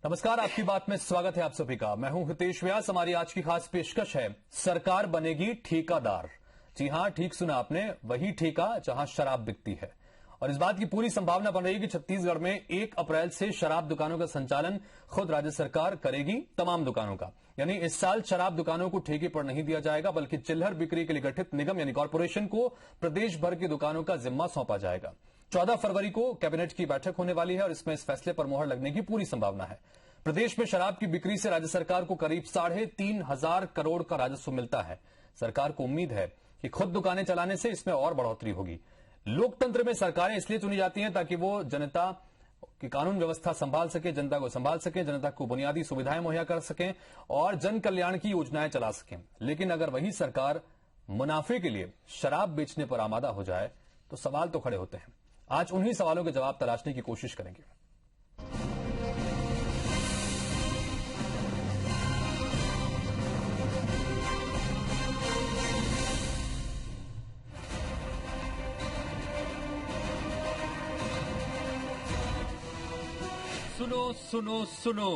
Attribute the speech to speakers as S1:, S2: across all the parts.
S1: नमस्कार, आपकी बात में स्वागत है आप सभी का। मैं हूं हितेश व्यास। हमारी आज की खास पेशकश है सरकार बनेगी ठेकेदार। जी हां, ठीक सुना आपने, वही ठेका जहां शराब बिकती है। और इस बात की पूरी संभावना बन रही है कि छत्तीसगढ़ में 1 अप्रैल से शराब दुकानों का संचालन खुद राज्य सरकार करेगी, तमाम दुकानों का। यानी इस साल शराब दुकानों को ठेके पर नहीं दिया जाएगा, बल्कि चिल्लर बिक्री के लिए गठित निगम यानी कॉर्पोरेशन को प्रदेश भर की दुकानों का जिम्मा सौंपा जाएगा। 14 फरवरी को कैबिनेट की बैठक होने वाली है और इसमें इस फैसले पर मोहर लगने की पूरी संभावना है। प्रदेश में शराब की बिक्री से राज्य सरकार को करीब 3,500 करोड़ का राजस्व मिलता है। सरकार को उम्मीद है कि खुद दुकानें चलाने से इसमें और बढ़ोतरी होगी। लोकतंत्र में सरकारें इसलिए चुनी जाती हैं ताकि वो जनता की कानून व्यवस्था संभाल सके, जनता को संभाल सके, जनता को बुनियादी सुविधाएं मुहैया कर सकें और जन कल्याण की योजनाएं चला सकें। लेकिन अगर वही सरकार मुनाफे के लिए शराब बेचने पर आमादा हो जाए तो सवाल तो खड़े होते हैं। आज उन्हीं सवालों के जवाब तलाशने की कोशिश करेंगे। सुनो सुनो सुनो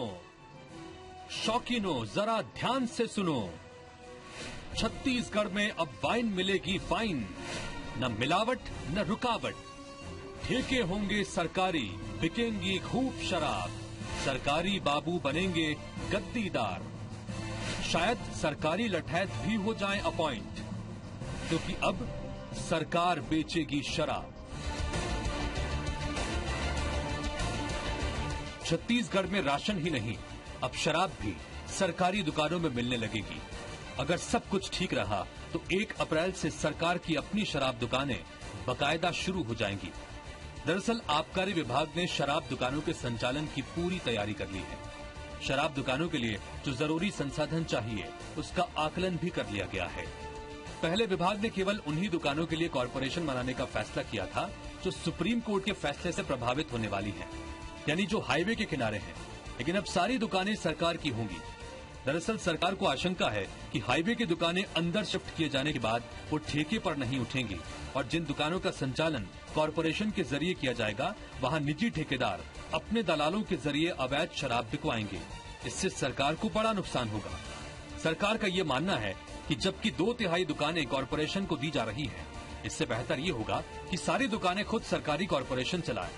S1: शौकीनो, जरा ध्यान से सुनो। छत्तीसगढ़ में अब वाइन मिलेगी फाइन, न मिलावट न रुकावट। ठेके होंगे सरकारी, बिकेंगी खूब शराब। सरकारी बाबू बनेंगे गद्दीदार। शायद सरकारी लठैत भी हो जाएं अपॉइंट, क्योंकि अब सरकार बेचेगी शराब। छत्तीसगढ़ में राशन ही नहीं, अब शराब भी सरकारी दुकानों में मिलने लगेगी। अगर सब कुछ ठीक रहा तो 1 अप्रैल से सरकार की अपनी शराब दुकानें बाकायदा शुरू हो जाएंगी। दरअसल आबकारी विभाग ने शराब दुकानों के संचालन की पूरी तैयारी कर ली है। शराब दुकानों के लिए जो जरूरी संसाधन चाहिए उसका आकलन भी कर लिया गया है। पहले विभाग ने केवल उन्हीं दुकानों के लिए कॉर्पोरेशन बनाने का फैसला किया था जो सुप्रीम कोर्ट के फैसले से प्रभावित होने वाली हैं, यानी जो हाईवे के किनारे हैं। लेकिन अब सारी दुकानें सरकार की होंगी। दरअसल सरकार को आशंका है कि हाईवे की दुकानें अंदर शिफ्ट किए जाने के बाद वो ठेके पर नहीं उठेंगी और जिन दुकानों का संचालन कॉर्पोरेशन के जरिए किया जाएगा वहां निजी ठेकेदार अपने दलालों के जरिए अवैध शराब बिकवाएंगे। इससे सरकार को बड़ा नुकसान होगा। सरकार का ये मानना है कि जबकि 2/3 दुकानें कॉर्पोरेशन को दी जा रही हैं, इससे बेहतर ये होगा कि सारी दुकानें खुद सरकारी कॉर्पोरेशन चलाए।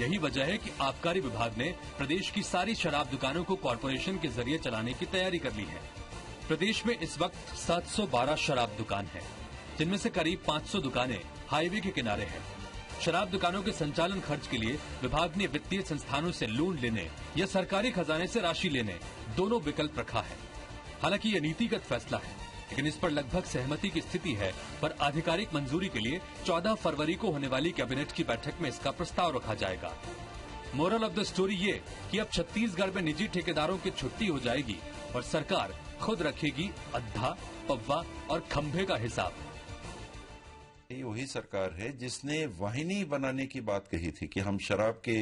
S1: यही वजह है कि आबकारी विभाग ने प्रदेश की सारी शराब दुकानों को कॉर्पोरेशन के जरिए चलाने की तैयारी कर ली है। प्रदेश में इस वक्त 712 शराब दुकान है, जिनमें से करीब 500 दुकानें हाईवे के किनारे हैं। शराब दुकानों के संचालन खर्च के लिए विभाग ने वित्तीय संस्थानों से लोन लेने या सरकारी खजाने से राशि लेने दोनों विकल्प रखा है। हालांकि यह नीतिगत फैसला है, लेकिन इस पर लगभग सहमति की स्थिति है। पर आधिकारिक मंजूरी के लिए 14 फरवरी को होने वाली कैबिनेट की बैठक में इसका प्रस्ताव रखा जाएगा। मोरल ऑफ द स्टोरी ये कि अब छत्तीसगढ़ में निजी ठेकेदारों की छुट्टी हो जाएगी और सरकार खुद रखेगी अद्धा, पव्वा और खंभे का हिसाब।
S2: ये वही सरकार है जिसने वाहिनी बनाने की बात कही थी कि हम शराब के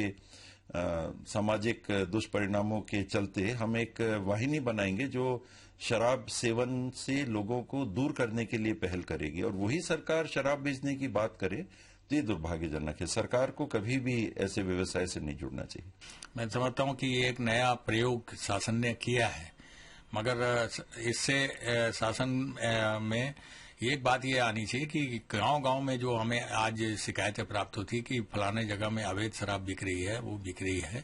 S2: सामाजिक दुष्परिणामों के चलते हम एक वाहिनी बनाएंगे जो शराब सेवन से लोगों को दूर करने के लिए पहल करेगी। और वही सरकार शराब बेचने की बात करे तो ये दुर्भाग्यजनक है। सरकार को कभी भी ऐसे व्यवसाय से नहीं जुड़ना चाहिए।
S3: मैं समझता हूं कि ये एक नया प्रयोग शासन ने किया है, मगर इससे शासन में एक बात ये आनी चाहिए कि गांव-गांव में जो हमें आज शिकायतें प्राप्त होती है कि फलाने जगह में अवैध शराब बिक रही है, वो बिक रही है,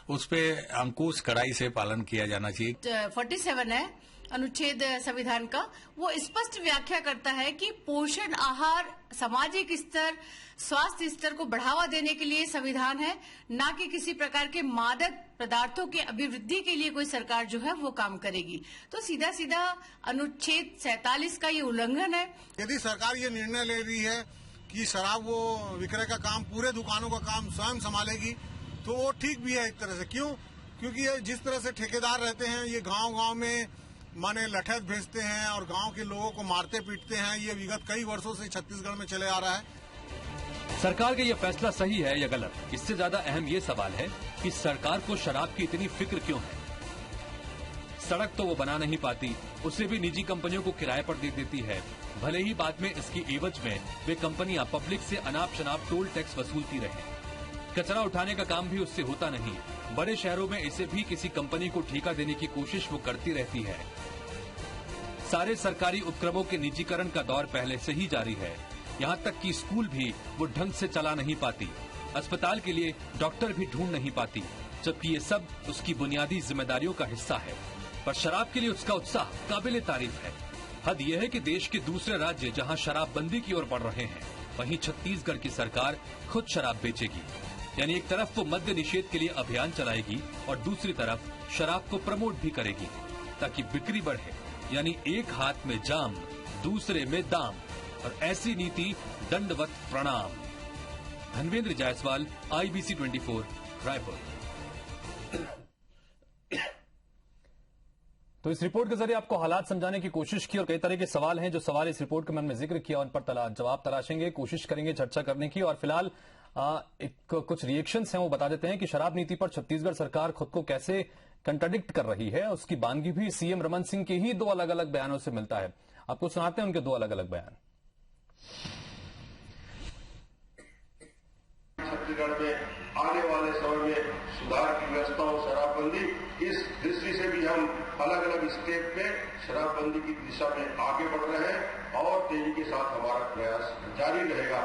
S3: उस पे अंकुश कड़ाई से पालन किया जाना चाहिए।
S4: 47 है अनुच्छेद संविधान का, वो स्पष्ट व्याख्या करता है कि पोषण आहार सामाजिक स्तर, स्वास्थ्य स्तर को बढ़ावा देने के लिए संविधान है, न कि किसी प्रकार के मादक पदार्थों के अभिवृद्धि के लिए कोई सरकार जो है वो काम करेगी। तो सीधा सीधा अनुच्छेद 47 का ये उल्लंघन है।
S5: यदि सरकार ये निर्णय ले रही है कि शराब वो विक्रय का काम, पूरे दुकानों का काम स्वयं संभालेगी, तो वो ठीक भी है एक तरह से। क्यों? क्योंकि ये जिस तरह से ठेकेदार रहते हैं, ये गांव-गांव में माने लठैत भेजते हैं और गांव के लोगों को मारते पीटते हैं। ये विगत कई वर्षों से छत्तीसगढ़ में चले आ रहा है।
S1: सरकार का यह फैसला सही है या गलत, इससे ज्यादा अहम ये सवाल है कि सरकार को शराब की इतनी फिक्र क्यों है। सड़क तो वो बना नहीं पाती, उसे भी निजी कंपनियों को किराए पर दे देती है। भले ही बाद में इसकी एवज में वे कंपनियां पब्लिक से अनाप शनाप टोल टैक्स वसूलती रहे। कचरा उठाने का काम भी उससे होता नहीं। बड़े शहरों में इसे भी किसी कंपनी को ठेका देने की कोशिश वो करती रहती है। सारे सरकारी उपक्रमों के निजीकरण का दौर पहले से ही जारी है। यहाँ तक कि स्कूल भी वो ढंग से चला नहीं पाती, अस्पताल के लिए डॉक्टर भी ढूंढ नहीं पाती, जबकि ये सब उसकी बुनियादी जिम्मेदारियों का हिस्सा है। पर शराब के लिए उसका उत्साह काबिले तारीफ है। हद यह है कि देश के दूसरे राज्य जहां शराबबंदी की ओर बढ़ रहे हैं, वहीं छत्तीसगढ़ की सरकार खुद शराब बेचेगी। यानी एक तरफ वो मद्य निषेध के लिए अभियान चलाएगी और दूसरी तरफ शराब को प्रमोट भी करेगी, ताकि बिक्री बढ़े। यानी एक हाथ में जाम, दूसरे में दाम, और ऐसी नीति दंडवत प्रणाम। धनवेंद्र जायसवाल, IBC 24, रायपुर।
S6: तो इस रिपोर्ट के जरिए आपको हालात समझाने की कोशिश की और कई तरह के सवाल हैं जो सवाल इस रिपोर्ट के मैंने जिक्र किया, उन पर जवाब तलाशेंगे, कोशिश करेंगे चर्चा करने की। और फिलहाल कुछ रिएक्शंस हैं वो बता देते हैं कि शराब नीति पर छत्तीसगढ़ सरकार खुद को कैसे कंट्राडिक्ट कर रही है। उसकी बानगी भी सीएम रमन सिंह के ही 2 अलग अलग बयानों से मिलता है। आपको सुनाते हैं उनके 2 अलग अलग बयान।
S7: छत्तीसगढ़ में आने वाले समय में सुधार की व्यवस्था हो, शराबबंदी, इस दृष्टि से भी हम अलग अलग स्टेप पे शराबबंदी की दिशा में आगे बढ़ रहे हैं और तेजी के साथ हमारा प्रयास जारी रहेगा।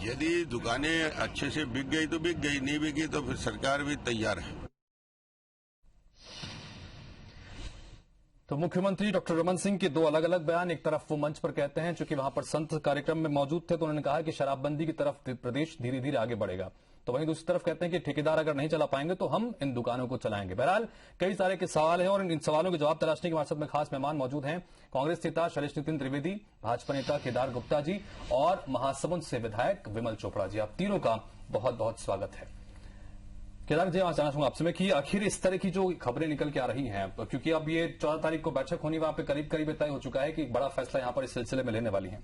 S8: यदि दुकानें अच्छे से बिक गई तो बिक गई, नहीं बिकी तो फिर सरकार भी तैयार है।
S6: तो मुख्यमंत्री डॉक्टर रमन सिंह के 2 अलग अलग बयान। एक तरफ वो मंच पर कहते हैं, चूंकि वहां पर संत कार्यक्रम में मौजूद थे, तो उन्होंने कहा कि शराबबंदी की तरफ प्रदेश धीरे धीरे आगे बढ़ेगा। तो वहीं दूसरी तरफ कहते हैं कि ठेकेदार अगर नहीं चला पाएंगे तो हम इन दुकानों को चलाएंगे। बहरहाल कई सारे के सवाल हैं और इन सवालों के जवाब तलाशने के हमारे साथ में खास मेहमान मौजूद हैं। कांग्रेस नेता शैलेश नितिन त्रिवेदी, भाजपा नेता केदार गुप्ता जी और महासमुंद से विधायक विमल चोपड़ा जी। आप तीनों का बहुत बहुत स्वागत है। केदार जी, जानना चाहूंगा आपसे मैं कि आखिर इस तरह की जो खबरें निकल के आ रही हैं, क्योंकि अब ये 14 तारीख को बैठक होनी, वहां पे करीब करीब तय हो चुका है कि एक बड़ा फैसला यहां पर इस सिलसिले में लेने वाली है।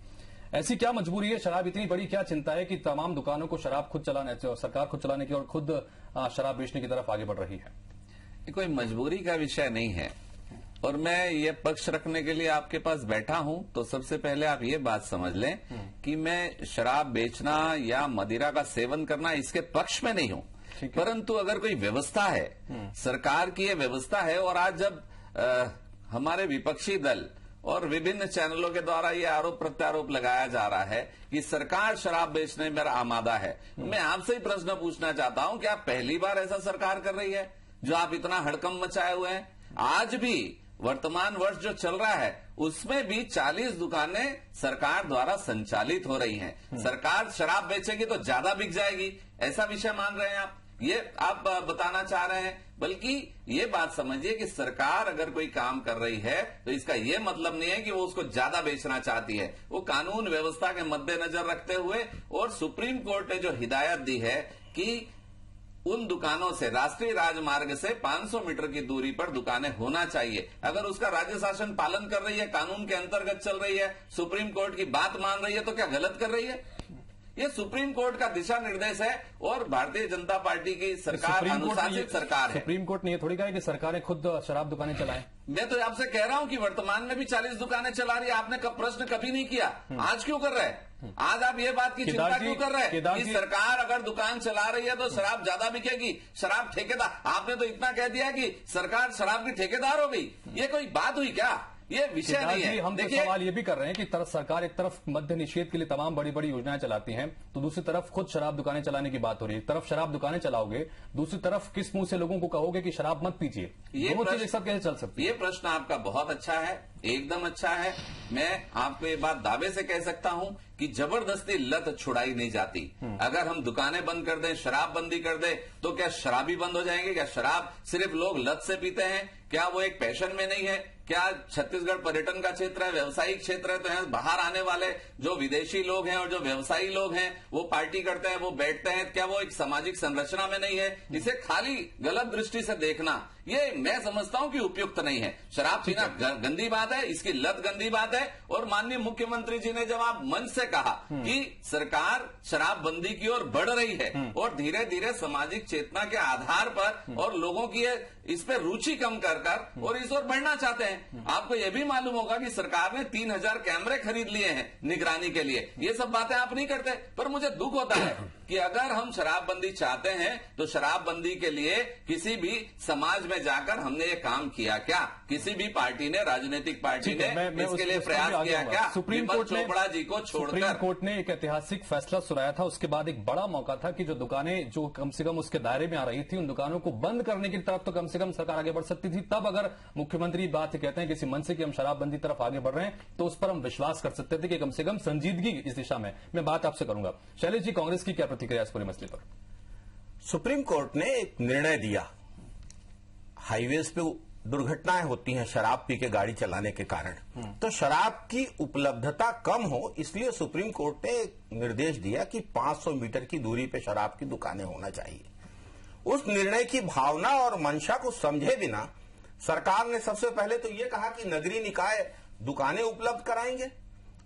S6: ऐसी क्या मजबूरी है, शराब इतनी बड़ी क्या चिंता है कि तमाम दुकानों को शराब खुद चलाने, सरकार खुद चलाने की और खुद शराब बेचने की तरफ आगे बढ़ रही है?
S9: कोई मजबूरी का विषय नहीं है और मैं ये पक्ष रखने के लिए आपके पास बैठा हूं। तो सबसे पहले आप ये बात समझ लें कि मैं शराब बेचना या मदिरा का सेवन करना इसके पक्ष में नहीं हूं, परंतु अगर कोई व्यवस्था है, सरकार की ये व्यवस्था है, और आज जब हमारे विपक्षी दल और विभिन्न चैनलों के द्वारा ये आरोप प्रत्यारोप लगाया जा रहा है कि सरकार शराब बेचने में आमादा है, मैं आपसे ही प्रश्न पूछना चाहता हूं कि आप पहली बार ऐसा सरकार कर रही है जो आप इतना हड़कंप मचाए हुए हैं? आज भी वर्तमान वर्ष जो चल रहा है उसमें भी 40 दुकानें सरकार द्वारा संचालित हो रही हैं। सरकार शराब बेचेगी तो ज्यादा बिक जाएगी, ऐसा विषय मान रहे हैं आप? ये आप बताना चाह रहे हैं? बल्कि ये बात समझिए कि सरकार अगर कोई काम कर रही है तो इसका ये मतलब नहीं है कि वो उसको ज्यादा बेचना चाहती है। वो कानून व्यवस्था के मद्देनजर रखते हुए, और सुप्रीम कोर्ट ने जो हिदायत दी है कि उन दुकानों से राष्ट्रीय राजमार्ग से 500 मीटर की दूरी पर दुकानें होना चाहिए, अगर उसका राज्य शासन पालन कर रही है, कानून के अंतर्गत चल रही है, सुप्रीम कोर्ट की बात मान रही है, तो क्या गलत कर रही है? ये सुप्रीम कोर्ट का दिशा निर्देश है और भारतीय जनता पार्टी की सरकार अनुशासित सरकार है।
S6: सुप्रीम कोर्ट ने ये थोड़ी कहा है कि सरकारें खुद शराब दुकानें चलाएं।
S9: मैं तो आपसे कह रहा हूं कि वर्तमान में भी 40 दुकानें चला रही है। आपने प्रश्न कभी नहीं किया, आज क्यों कर रहे हैं? आज आप ये बात की चिंता क्यों कर रहे हैं कि सरकार अगर दुकान चला रही है तो शराब ज्यादा बिकेगी? शराब ठेकेदार, आपने तो इतना कह दिया कि सरकार शराब की ठेकेदार हो गई। ये कोई बात हुई क्या? ये विषय नहीं है।
S6: हम तो सवाल ये भी कर रहे हैं कि सरकार एक तरफ मद्य निषेध के लिए तमाम बड़ी बड़ी योजनाएं चलाती हैं, तो दूसरी तरफ खुद शराब दुकानें चलाने की बात हो रही है। एक तरफ शराब दुकानें चलाओगे, दूसरी तरफ किस मुंह से लोगों को कहोगे कि शराब मत पीजिए? ये दोनों चीज एक साथ कैसे चल सकती है?
S9: ये प्रश्न आपका बहुत अच्छा है, एकदम अच्छा है। मैं आपको ये बात दावे से कह सकता हूं कि जबरदस्ती लत छुड़ाई नहीं जाती। अगर हम दुकानें बंद कर दें, शराब बंदी कर दें, तो क्या शराबी बंद हो जाएंगे? क्या शराब सिर्फ लोग लत से पीते हैं? क्या वो एक पैशन में नहीं है? क्या छत्तीसगढ़ पर्यटन का क्षेत्र है, व्यवसायिक क्षेत्र है, तो यहाँ बाहर आने वाले जो विदेशी लोग हैं और जो व्यवसायी लोग हैं वो पार्टी करते हैं, वो बैठते हैं, क्या वो एक सामाजिक संरचना में नहीं है? इसे खाली गलत दृष्टि से देखना, ये मैं समझता हूं कि उपयुक्त नहीं है। शराब पीना गंदी बात है, इसकी लत गंदी बात है। और माननीय मुख्यमंत्री जी ने जब आप मंच से कहा कि सरकार शराबबंदी की ओर बढ़ रही है और धीरे धीरे सामाजिक चेतना के आधार पर और लोगों की इस पर रुचि कम कर और इस ओर बढ़ना चाहते हैं। आपको यह भी मालूम होगा कि सरकार ने 3000 कैमरे खरीद लिए हैं निगरानी के लिए। ये सब बातें आप नहीं करते, पर मुझे दुख होता है कि अगर हम शराबबंदी चाहते हैं तो शराबबंदी के लिए किसी भी समाज में जाकर हमने ये काम किया क्या? किसी भी पार्टी ने, राजनीतिक पार्टी ने इसके लिए प्रयास किया क्या?
S6: सुप्रीम कोर्ट
S9: चोपड़ा जी को छोड़कर
S6: सुप्रीम कोर्ट ने एक ऐतिहासिक फैसला सुनाया था। उसके बाद एक बड़ा मौका था कि जो दुकानें जो कम से कम उसके दायरे में आ रही थी, उन दुकानों को बंद करने की तरफ तो कम से कम सरकार आगे बढ़ सकती थी। तब अगर मुख्यमंत्री बात कहते हैं किसी मन से कि हम शराबबंदी तरफ आगे बढ़ रहे हैं, तो उस पर हम विश्वास कर सकते थे कि कम से कम संजीदगी इस दिशा में। मैं बात आपसे करूंगा, शैलेश जी, कांग्रेस की क्या प्रतिक्रिया इस पूरे मसले पर?
S10: सुप्रीम कोर्ट ने एक निर्णय दिया, हाईवेज पे दुर्घटनाएं होती हैं शराब पी के गाड़ी चलाने के कारण, तो शराब की उपलब्धता कम हो इसलिए सुप्रीम कोर्ट ने एक निर्देश दिया कि 500 मीटर की दूरी पे शराब की दुकानें होना चाहिए। उस निर्णय की भावना और मंशा को समझे बिना सरकार ने सबसे पहले तो ये कहा कि नगरीय निकाय दुकानें उपलब्ध कराएंगे,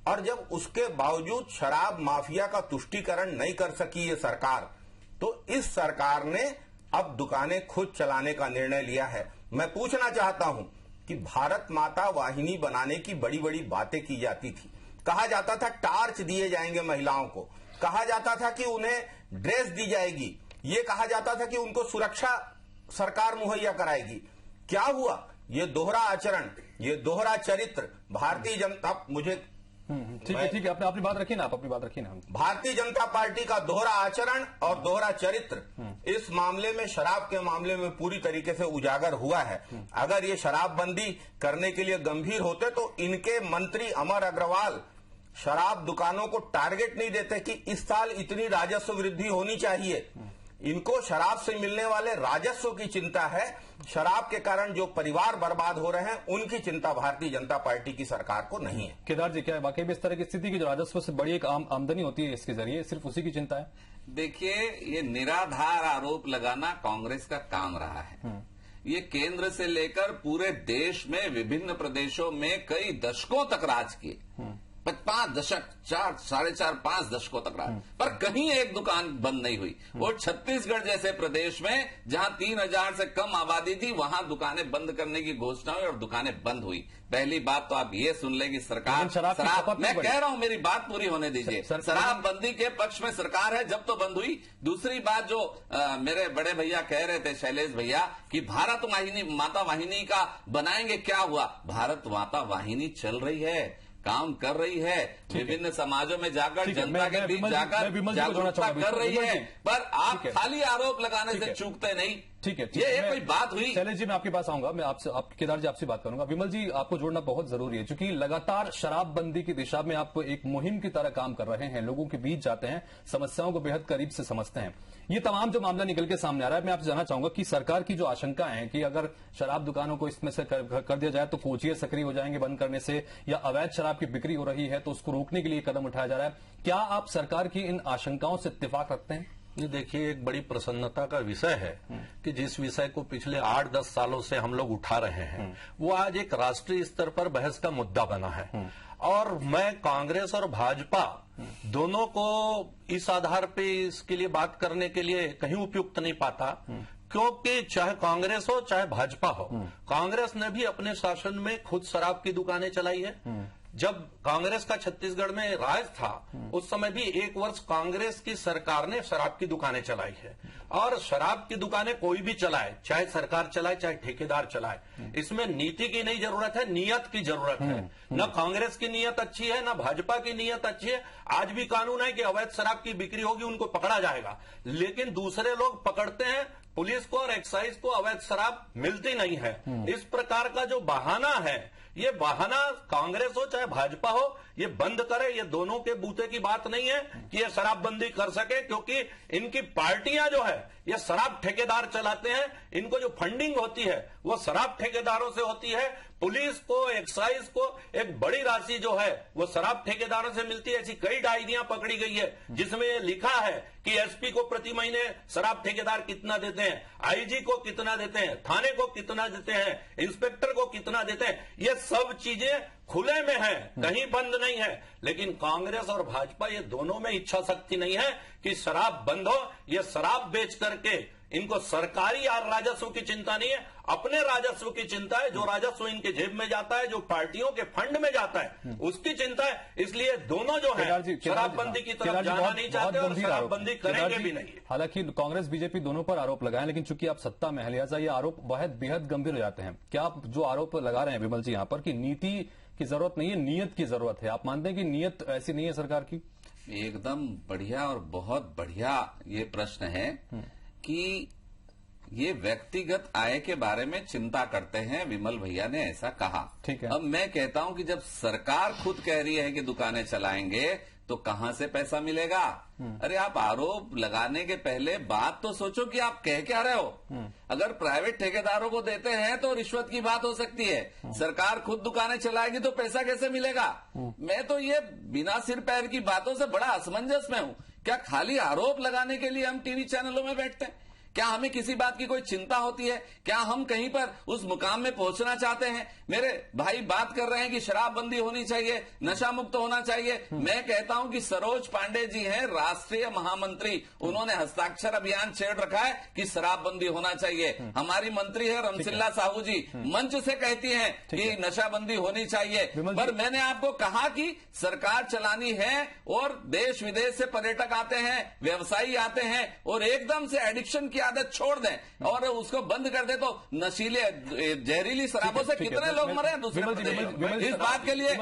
S10: और जब उसके बावजूद शराब माफिया का तुष्टीकरण नहीं कर सकी ये सरकार, तो इस सरकार ने अब दुकानें खुद चलाने का निर्णय लिया है। मैं पूछना चाहता हूं कि भारत माता वाहिनी बनाने की बड़ी बड़ी बातें की जाती थी, कहा जाता था टार्च दिए जाएंगे महिलाओं को, कहा जाता था कि उन्हें ड्रेस दी जाएगी, ये कहा जाता था कि उनको सुरक्षा सरकार मुहैया कराएगी। क्या हुआ? ये दोहरा आचरण, ये दोहरा चरित्र भारतीय जनता, मुझे
S6: ठीक है, अपनी बात रखिए ना, आप अपनी बात रखिए ना।
S10: भारतीय जनता पार्टी का दोहरा आचरण और दोहरा चरित्र इस मामले में, शराब के मामले में पूरी तरीके से उजागर हुआ है। अगर ये शराबबंदी करने के लिए गंभीर होते तो इनके मंत्री अमर अग्रवाल शराब दुकानों को टारगेट नहीं देते कि इस साल इतनी राजस्व वृद्धि होनी चाहिए। इनको शराब से मिलने वाले राजस्व की चिंता है, शराब के कारण जो परिवार बर्बाद हो रहे हैं उनकी चिंता भारतीय जनता पार्टी की सरकार को नहीं है।
S6: केदार जी, क्या वाकई में इस तरह की स्थिति की जो राजस्व से बड़ी एक आमदनी होती है इसके जरिए सिर्फ उसी की चिंता है?
S9: देखिए, ये निराधार आरोप लगाना कांग्रेस का काम रहा है। ये केंद्र से लेकर पूरे देश में विभिन्न प्रदेशों में कई दशकों तक राज किए, 5 दशक, 4, 4.5, 5 दशकों तक रहा, पर कहीं एक दुकान बंद नहीं हुई। और छत्तीसगढ़ जैसे प्रदेश में जहां 3000 से कम आबादी थी, वहां दुकानें बंद करने की घोषणा हुई और दुकानें बंद हुई। पहली बात तो आप ये सुन लें कि सरकार शराब, मैं कह रहा हूं, मेरी बात पूरी होने दीजिए, शराबबंदी के पक्ष में सरकार है जब तो बंद हुई। दूसरी बात जो मेरे बड़े भैया कह रहे थे, शैलेश भैया, कि भारत वाहिनी, माता वाहिनी का बनाएंगे, क्या हुआ? भारत माता वाहिनी चल रही है, काम कर रही है, विभिन्न समाजों में जाकर, जनता के बीच जाकर जागरूकता कर रही है, पर आप खाली आरोप लगाने से चूकते नहीं।
S6: ठीक है,
S9: ये कोई बात हुई?
S6: शैलेश जी, मैं आपके पास आऊंगा, मैं आपसे, केदार जी आपसे बात करूंगा। विमल जी, आपको जोड़ना बहुत जरूरी है, क्योंकि लगातार शराबबंदी की दिशा में आप एक मुहिम की तरह काम कर रहे हैं, लोगों के बीच जाते हैं, समस्याओं को बेहद करीब से समझते हैं। ये तमाम जो मामला निकल के सामने आ रहा है, मैं आपसे जानना चाहूंगा कि सरकार की जो आशंका है कि अगर शराब दुकानों को इसमें से कर दिया जाए तो कोचिए सक्रिय हो जाएंगे बंद करने से, या अवैध शराब की बिक्री हो रही है तो उसको रोकने के लिए कदम उठाया जा रहा है, क्या आप सरकार की इन आशंकाओं से इत्तेफाक रखते हैं?
S11: ये देखिए, एक बड़ी प्रसन्नता का विषय है कि जिस विषय को पिछले 8-10 सालों से हम लोग उठा रहे हैं, वो आज एक राष्ट्रीय स्तर पर बहस का मुद्दा बना है। और मैं कांग्रेस और भाजपा दोनों को इस आधार पे इसके लिए बात करने के लिए कहीं उपयुक्त नहीं पाता, क्योंकि चाहे कांग्रेस हो चाहे भाजपा हो, कांग्रेस ने भी अपने शासन में खुद शराब की दुकानें चलाई है। जब कांग्रेस का छत्तीसगढ़ में राज था, उस समय भी 1 वर्ष कांग्रेस की सरकार ने शराब की दुकानें चलाई है। और शराब की दुकानें कोई भी चलाए, चाहे सरकार चलाए चाहे ठेकेदार चलाए, इसमें नीति की नहीं जरूरत है, नियत की जरूरत है। न कांग्रेस की नियत अच्छी है, न भाजपा की नियत अच्छी है। आज भी कानून है कि अवैध शराब की बिक्री होगी, उनको पकड़ा जाएगा, लेकिन दूसरे लोग पकड़ते हैं, पुलिस को और एक्साइज को अवैध शराब मिलती नहीं है। इस प्रकार का जो बहाना है, ये बहाना कांग्रेस हो चाहे भाजपा हो, ये बंद करे। ये दोनों के बूते की बात नहीं है कि ये शराबबंदी कर सके, क्योंकि इनकी पार्टियां जो है ये शराब ठेकेदार चलाते हैं। इनको जो फंडिंग होती है वो शराब ठेकेदारों से होती है। पुलिस को, एक्साइज को एक बड़ी राशि जो है वो शराब ठेकेदारों से मिलती है। ऐसी कई डायरियां पकड़ी गई है जिसमें ये लिखा है कि एसपी को प्रति महीने शराब ठेकेदार कितना देते हैं, आईजी को कितना देते हैं, थाने को कितना देते हैं, इंस्पेक्टर को कितना देते हैं। ये सब चीजें खुले में है, कहीं बंद नहीं है। लेकिन कांग्रेस और भाजपा ये दोनों में इच्छा शक्ति नहीं है कि शराब बंद हो। ये शराब बेच करके इनको सरकारी राजस्व की चिंता नहीं है, अपने राजस्व की चिंता है। जो राजस्व इनके जेब में जाता है, जो पार्टियों के फंड में जाता है, उसकी चिंता है। इसलिए दोनों जो है शराबबंदी की तरफ जाना नहीं चाहते और शराबबंदी करेंगे भी नहीं।
S6: हालांकि कांग्रेस बीजेपी दोनों पर आरोप लगाए, लेकिन चूंकि आप सत्ता में है, लिहाजा ये आरोप बेहद गंभीर हो जाते हैं। क्या आप जो आरोप लगा रहे हैं विमल जी यहाँ पर कि नीति की जरूरत नहीं है, नियत की जरूरत है, आप मानते हैं कि नियत ऐसी नहीं है सरकार की?
S9: एकदम बढ़िया और बहुत बढ़िया ये प्रश्न है कि ये व्यक्तिगत आय के बारे में चिंता करते हैं। विमल भैया ने ऐसा कहा।
S6: ठीक है।
S9: अब मैं कहता हूं कि जब सरकार खुद कह रही है कि दुकानें चलाएंगे तो कहां से पैसा मिलेगा? अरे आप आरोप लगाने के पहले बात तो सोचो कि आप कह क्या रहे हो। अगर प्राइवेट ठेकेदारों को देते हैं तो रिश्वत की बात हो सकती है, सरकार खुद दुकानें चलाएगी तो पैसा कैसे मिलेगा? मैं तो ये बिना सिर पैर की बातों से बड़ा असमंजस में हूं। क्या खाली आरोप लगाने के लिए हम टीवी चैनलों में बैठते हैं? क्या हमें किसी बात की कोई चिंता होती है? क्या हम कहीं पर उस मुकाम में पहुंचना चाहते हैं? मेरे भाई बात कर रहे हैं कि शराबबंदी होनी चाहिए, नशा मुक्त होना चाहिए। मैं कहता हूं कि सरोज पांडे जी हैं राष्ट्रीय महामंत्री, उन्होंने हस्ताक्षर अभियान छेड़ रखा है कि शराबबंदी होना चाहिए। हमारी मंत्री है रमसिल्ला साहू जी, मंच से कहती हैं कि नशाबंदी होनी चाहिए। पर मैंने आपको कहा कि सरकार चलानी है और देश विदेश से पर्यटक आते हैं, व्यवसायी आते हैं और एकदम से एडिक्शन की आदत छोड़ दें और उसको बंद कर दे तो नशीले जहरीली शराबों से कितने लोग मरे हैं दूसरे प्रदेश। इस बात के लिए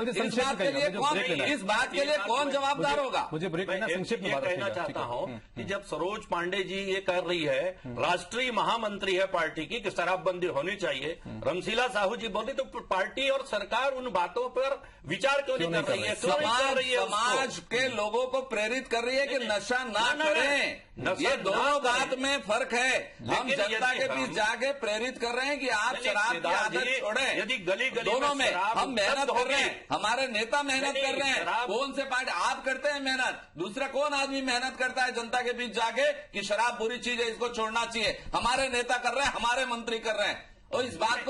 S9: कौन जवाबदार होगा?
S6: मुझे ब्रेक लेना, संक्षिप्त में
S11: कहना चाहता हूं कि जब सरोज पांडे जी ये कर रही है, राष्ट्रीय महामंत्री है पार्टी की, कि शराबबंदी होनी चाहिए, रमसीला साहू जी बोली, तो पार्टी और सरकार उन बातों पर विचार क्यों नहीं कर रही है?
S9: समाज के लोगों को प्रेरित कर रही है कि नशा ना करें। ये दोनों बात में फर्क है। हम जनता के बीच जाके प्रेरित कर रहे हैं कि आप शराब की आदत छोड़ें।
S11: यदि गली
S9: दोनों में हम मेहनत कर रहे हैं, हमारे नेता मेहनत कर रहे हैं। कौन से पार्टी आप करते हैं मेहनत? दूसरा कौन आदमी मेहनत करता है जनता के बीच जाके कि शराब बुरी चीज है, इसको छोड़ना चाहिए? हमारे नेता कर रहे हैं, हमारे मंत्री कर रहे हैं। और इस बात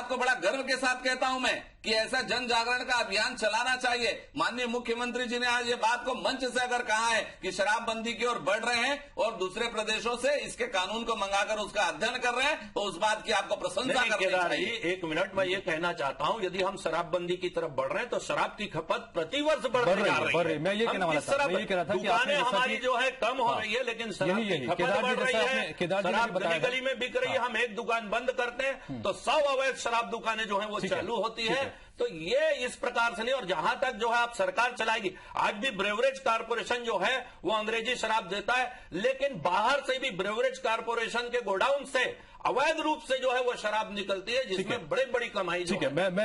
S9: को बड़ा गर्व के साथ कहता हूं मैं कि ऐसा जन जागरण का अभियान चलाना चाहिए। माननीय मुख्यमंत्री जी ने आज ये बात को मंच से अगर कहा है कि शराबबंदी की ओर बढ़ रहे हैं और दूसरे प्रदेशों से इसके कानून को मंगाकर उसका अध्ययन कर रहे हैं, तो उस बात की आपको प्रशंसा करनी चाहिए।
S11: एक मिनट में ये कहना चाहता हूं, यदि हम शराबबंदी की तरफ बढ़ रहे हैं तो शराब की खपत प्रतिवर्ष बढ़ती जा रही है।
S6: मैं ये कहना था कि
S11: दुकानें हमारी जो है कम हो रही है, लेकिन शराब की खपत बढ़ रही है। शराब गली गली में बिक रही है। हम एक दुकान बंद करते हैं तो 100 अवैध शराब दुकानें जो है वो चालू होती है। तो ये इस प्रकार से नहीं। और जहां तक जो है आप सरकार चलाएगी, आज भी ब्रेवरेज कारपोरेशन जो है वो अंग्रेजी शराब देता है, लेकिन बाहर से भी ब्रेवरेज कारपोरेशन के गोडाउन से अवैध रूप से जो है वो शराब निकलती है, जिसमें बड़ी बड़ी कमाई
S6: ठीक है। मैं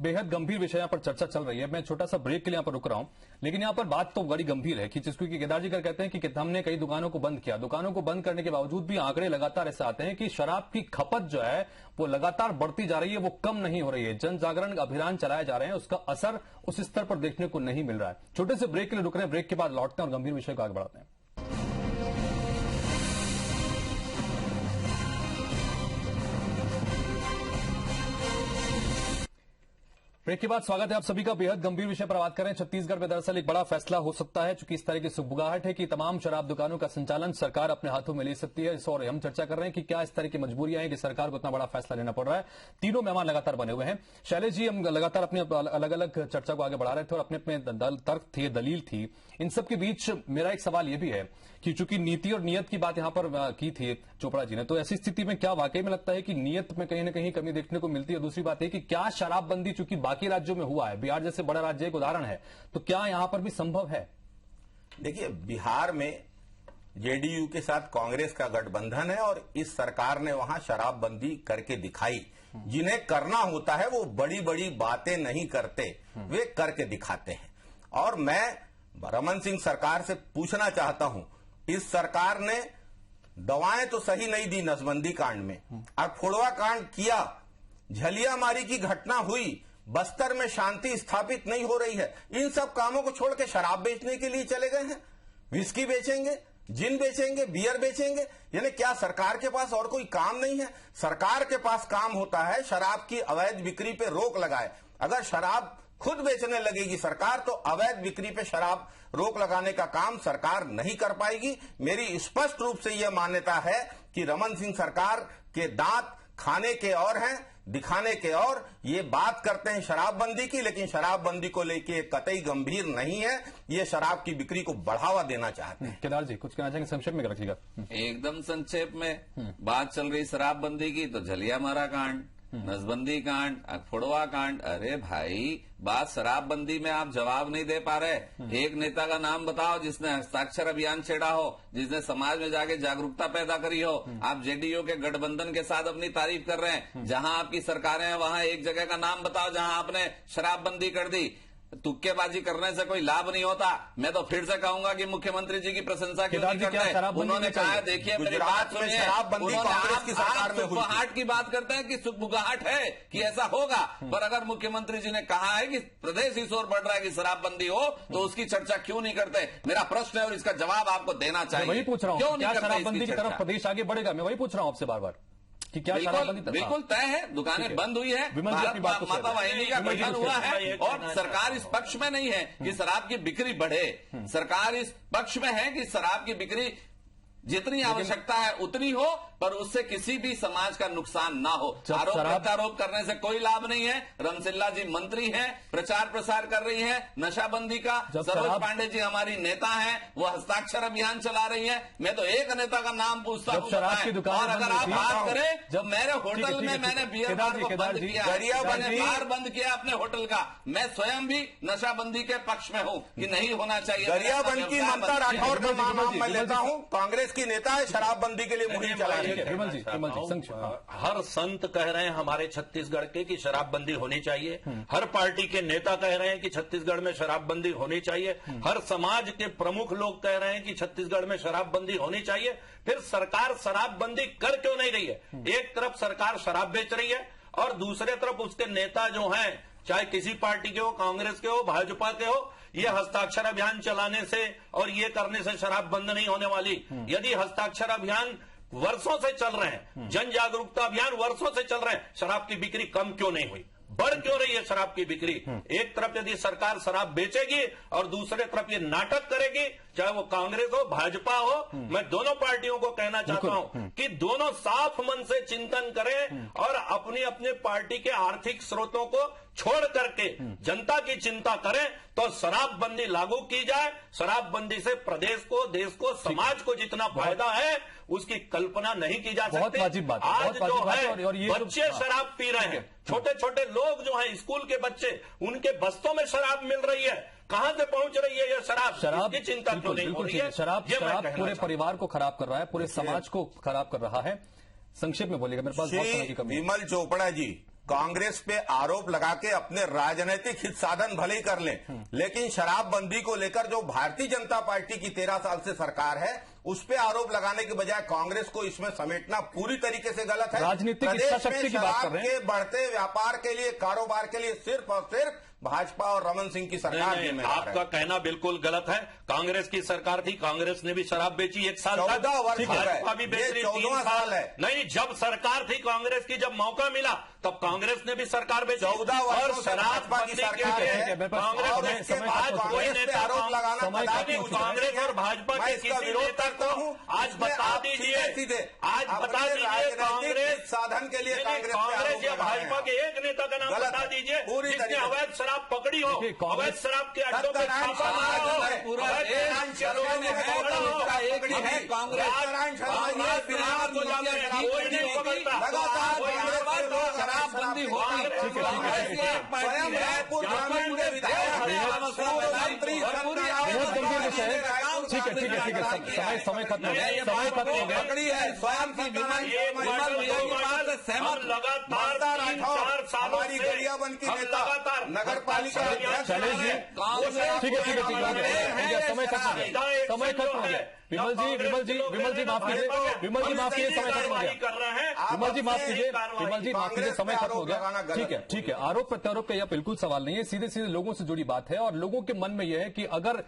S6: बेहद गंभीर विषय यहाँ पर चर्चा चल रही है। मैं छोटा सा ब्रेक के लिए यहाँ पर रुक रहा हूं, लेकिन यहाँ पर बात तो बड़ी गंभीर है कि जिसको कि केदार जी कर कहते हैं कि हमने कई दुकानों को बंद किया। दुकानों को बंद करने के बावजूद भी आंकड़े लगातार ऐसे आते हैं कि शराब की खपत जो है वो लगातार बढ़ती जा रही है, वो कम नहीं हो रही है। जन जागरण अभियान चलाए जा रहे हैं, उसका असर उस स्तर पर देखने को नहीं मिल रहा है। छोटे से ब्रेक के लिए रुक रहे हैं, ब्रेक के बाद लौटते हैं और गंभीर विषय को आगे बढ़ाते हैं। ब्रेक के बाद स्वागत है आप सभी का। बेहद गंभीर विषय पर बात करें। छत्तीसगढ़ में दरअसल एक बड़ा फैसला हो सकता है, चूंकि इस तरह की सुगबुगाहट है कि तमाम शराब दुकानों का संचालन सरकार अपने हाथों में ले सकती है। और हम चर्चा कर रहे हैं कि क्या इस तरह की मजबूरियां हैं कि सरकार को इतना बड़ा फैसला लेना पड़ रहा है। तीनों मेहमान लगातार बने हुए हैं। शैलेश जी, हम लगातार अपने अलग अलग चर्चा को आगे बढ़ा रहे थे और अपने अपने तर्क थे, दलील थी। इन सब के बीच मेरा एक सवाल यह भी है कि चूंकि नीति और नियत की बात यहां पर की थी चोपड़ा जी ने, तो ऐसी स्थिति में क्या वाकई में लगता है कि नियत में कहीं ना कहीं कमी देखने को मिलती है? दूसरी बात है कि क्या शराबबंदी चूंकि बाकी राज्यों में हुआ है, बिहार जैसे बड़ा राज्य एक उदाहरण है, तो क्या यहां पर भी संभव है?
S10: देखिए, बिहार में जेडीयू के साथ कांग्रेस का गठबंधन है और इस सरकार ने वहां शराबबंदी करके दिखाई। जिन्हें करना होता है वो बड़ी बड़ी बातें नहीं करते, वे करके दिखाते हैं। और मैं रमन सिंह सरकार से पूछना चाहता हूं, इस सरकार ने दवाएं तो सही नहीं दी नसबंदी कांड में, अखफोड़वा कांड किया, झलियामारी की घटना हुई, बस्तर में शांति स्थापित नहीं हो रही है, इन सब कामों को छोड़ के शराब बेचने के लिए चले गए हैं। विस्की बेचेंगे, जिन बेचेंगे, बियर बेचेंगे, यानी क्या सरकार के पास और कोई काम नहीं है? सरकार के पास काम होता है शराब की अवैध बिक्री पे रोक लगाए। अगर शराब खुद बेचने लगेगी सरकार तो अवैध बिक्री पे शराब रोक लगाने का काम सरकार नहीं कर पाएगी। मेरी स्पष्ट रूप से यह मान्यता है कि रमन सिंह सरकार के दांत खाने के और हैं, दिखाने के और। ये बात करते हैं शराबबंदी की, लेकिन शराबबंदी को लेके कतई गंभीर नहीं है। ये शराब की बिक्री को बढ़ावा देना चाहते हैं।
S6: केदार जी कुछ कहना चाहेंगे? संक्षेप में रखिएगा।
S9: एकदम संक्षेप में बात चल रही शराबबंदी की, तो झलियामारा कांड, नसबंदी कांड, अखफोड़वा कांड। अरे भाई, बात शराबबंदी में आप जवाब नहीं दे पा रहे। एक नेता का नाम बताओ जिसने हस्ताक्षर अभियान छेड़ा हो, जिसने समाज में जाके जागरूकता पैदा करी हो। आप जेडीयू के गठबंधन के साथ अपनी तारीफ कर रहे हैं। जहां आपकी सरकारें हैं वहां एक जगह का नाम बताओ जहां आपने शराबबंदी कर दी। तुक्केबाजी करने से कोई लाभ नहीं होता। मैं तो फिर से कहूंगा कि मुख्यमंत्री जी की प्रशंसा क्यों नहीं करते? उन्होंने कहा, देखिए मेरी बात सुनिए, आप सुखबुगाहट की बात करते हैं कि सुखबुगाहट है कि ऐसा होगा, पर अगर मुख्यमंत्री जी ने कहा है कि प्रदेश इस ओर बढ़ रहा है कि शराबबंदी हो, तो उसकी चर्चा क्यों नहीं करते? मेरा प्रश्न है और इसका जवाब आपको देना चाहिए।
S6: वही पूछ रहा हूँ,
S9: क्यों
S6: क्या शराबबंदी की तरफ प्रदेश आगे बढ़ेगा? मैं वही पूछ रहा हूँ आपसे बार बार कि क्या शराबबंदी?
S9: बिल्कुल तय है, दुकानें बंद हुई है, भारत माता वाहिनी का गठन हुआ है और सरकार इस पक्ष में नहीं है कि शराब की बिक्री बढ़े। सरकार इस पक्ष में है कि शराब की बिक्री जितनी आवश्यकता है उतनी हो, पर उससे किसी भी समाज का नुकसान ना हो। आरोप प्रत्यारोप करने से कोई लाभ नहीं है। रमसिल्ला जी मंत्री हैं, प्रचार प्रसार कर रही हैं नशाबंदी का। सरोज पांडे जी हमारी नेता हैं, वो हस्ताक्षर अभियान चला रही हैं। मैं तो एक नेता का नाम पूछता हूँ, और अगर आप बात करें, जब मेरे होटल में मैंने बियर बार को बंद किया, मैंने बार बंद किया अपने होटल का, मैं स्वयं भी नशाबंदी के पक्ष में हूँ कि नहीं होना चाहिए।
S10: गरियाबंद की ममता राठौर का नाम मैं लेता हूँ, कांग्रेस की नेता है, शराबबंदी के लिए मुहिम चला रही है।
S11: हर संत कह रहे हैं हमारे छत्तीसगढ़ के कि शराबबंदी होनी चाहिए। हर पार्टी के नेता कह रहे हैं कि छत्तीसगढ़ में शराबबंदी होनी चाहिए। हर समाज के प्रमुख लोग कह रहे हैं कि छत्तीसगढ़ में शराबबंदी होनी चाहिए। फिर सरकार शराबबंदी कर क्यों नहीं रही है? एक तरफ सरकार शराब बेच रही है और दूसरे तरफ उसके नेता जो हैं, चाहे किसी पार्टी के हो, कांग्रेस के हो, भाजपा के हो, ये हस्ताक्षर अभियान चलाने से और ये करने से शराब बंद नहीं होने वाली। यदि हस्ताक्षर अभियान वर्षों से चल रहे हैं, जन जागरूकता अभियान वर्षों से चल रहे हैं, शराब की बिक्री कम क्यों नहीं हुई? बढ़ क्यों रही है शराब की बिक्री? एक तरफ यदि सरकार शराब बेचेगी और दूसरे तरफ ये नाटक करेगी, चाहे वो कांग्रेस हो, भाजपा हो, मैं दोनों पार्टियों को कहना चाहता हूं कि दोनों साफ मन से चिंतन करें और अपनी अपने पार्टी के आर्थिक स्रोतों को छोड़ करके जनता की चिंता करें, तो शराबबंदी लागू की जाए। शराबबंदी से प्रदेश को, देश को, समाज को जितना फायदा है उसकी कल्पना नहीं की जा सकती। आज जो है बच्चे शराब पी रहे हैं, छोटे छोटे लोग जो हैं, स्कूल के बच्चे, उनके बस्तों में शराब मिल रही है। कहां से पहुंच रही है ये शराब की चिंता क्यों नहीं हो रही है?
S6: शराब पूरे परिवार को खराब कर रहा है, पूरे समाज को खराब कर रहा है। संक्षेप में बोलिएगा, मेरे पास बहुत समय की कमी है।
S10: विमल चोपड़ा जी कांग्रेस पे आरोप लगा के अपने राजनीतिक हित साधन भले ही कर लें, लेकिन शराबबंदी को लेकर जो भारतीय जनता पार्टी की 13 साल से सरकार है, उस पे आरोप लगाने के बजाय कांग्रेस को इसमें समेटना पूरी तरीके से गलत है।
S6: राजनीतिक इच्छा शक्ति की बात कर रहे हैं।
S10: के बढ़ते व्यापार के लिए, कारोबार के लिए सिर्फ और सिर्फ भाजपा और रमन सिंह की सरकार
S11: नहीं, आपका कहना बिल्कुल गलत है। कांग्रेस की सरकार थी, कांग्रेस ने भी शराब बेची 1 साल,
S10: 14 वर्ष
S11: भाजपा भी बेच रही
S10: 14 साल है।
S11: नहीं, जब सरकार थी कांग्रेस की, जब मौका मिला तब कांग्रेस ने भी सरकार बेची।
S10: 14
S11: और शराब
S10: की सरकार है,
S11: कांग्रेस ने आरोप लगाना, कांग्रेस और भाजपा के किसी नेता को आज बता दीजिए, आज बता दीजिए कांग्रेस
S10: साधन के लिए
S11: कांग्रेस या भाजपा के एक नेता का नाम बता दीजिए जिसने अवैध शराब पकड़ी हो, अवैध शराब के अड्डों पे छापा मारा हो,
S9: शराबबंदी
S6: ठीक है ठीक है ठीक है, समय खत्म हो गया, समय खत्म हो गया।
S10: पकड़ी है स्वयं की विमल भैया की बात से सहमत।
S12: लगातार
S10: हमारी गरियाबंद की नेता नगर पालिका
S6: शैलेश जी ठीक है ठीक है ठीक है, समय खत्म हो गया, समय खत्म हो गया। विमल जी माफ कीजिए, विमल जी माफ कीजिए, समय खत्म हो गया। विमल जी माफ कीजिए, समय खत्म हो गया। ठीक है, आरोप प्रत्यारोप का यह बिल्कुल सवाल नहीं है, सीधे सीधे लोगों से जुड़ी बात है। और लोगों के मन में यह है कि अगर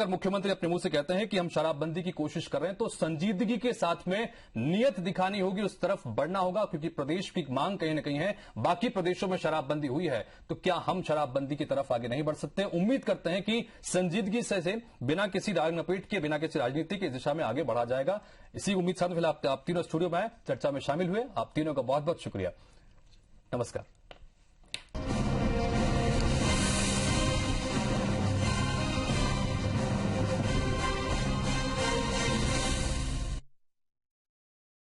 S6: मुख्यमंत्री अपने मुंह से कहते हैं कि हम शराबबंदी की कोशिश कर रहे हैं, तो संजीदगी के साथ में नियत दिखानी होगी, उस तरफ बढ़ना होगा, क्योंकि प्रदेश की मांग कहीं न कहीं है। बाकी प्रदेशों में शराबबंदी हुई है, तो क्या हम शराबबंदी की तरफ आगे नहीं बढ़ सकते? उम्मीद करते हैं कि संजीदगी से बिना किसी राग नपेट के, बिना किसी राजनीति की दिशा में आगे बढ़ा जाएगा। इसी उम्मीद साथ फिलहाल आप तीनों स्टूडियो में आए, चर्चा में शामिल हुए। आप तीनों का बहुत बहुत शुक्रिया। नमस्कार।